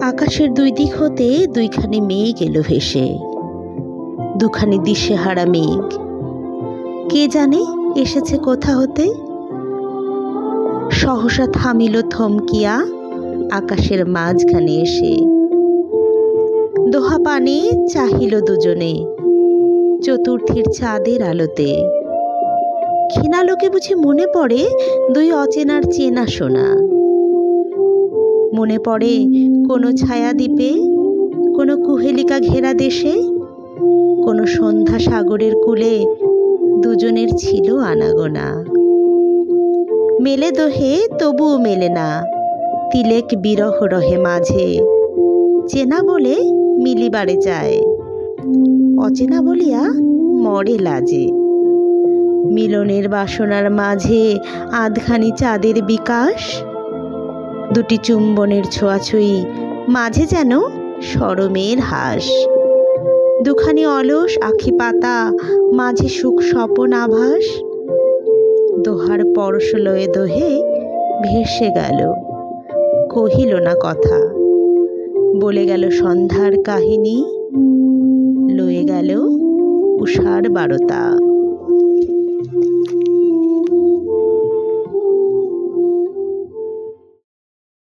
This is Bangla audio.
আকাশের দুই দিক হতে দুইখানি মেঘ এলো ভেসে, দুখানি দিশেহারা মেঘ। কে জানে এসেছে কোথা হতে। সহসা থামিল থমকিয়া আকাশের মাঝখানে এসে। দোহা পানে চাহিল দুজনে চতুর্থীর চাঁদের আলোতে। ক্ষীণালোকে বুঝি মনে পড়ে দুই অচেনার চেনা শোনা। মনে পড়ে কোনো ছায়াদ্বীপে, কোনো কুহেলিকা ঘেরা দেশে, কোনো সন্ধ্যা সাগরের কূলে দুজনের ছিল আনাগোনা। মেলে দোহে তবুও মেলে না, তিলেক বিরহ রহে মাঝে। চেনা বলে মিলিবারে যায়, অচেনা বলিয়া মরে লাজে। মিলনের বাসনার মাঝে আধখানি চাঁদের বিকাশ, দুটি চুম্বনের ছোঁয়াছুঁই, মাঝে যেন শরমের হাস। দুখানি অলস আখি পাতা, মাঝে সুখ স্বপন আভাস। দোহার পরশ লয়ে দোহে ভেসে গেল, কহিল না কথা। বলে গেল সন্ধ্যার কাহিনী, লয়ে গেল উষার বারতা।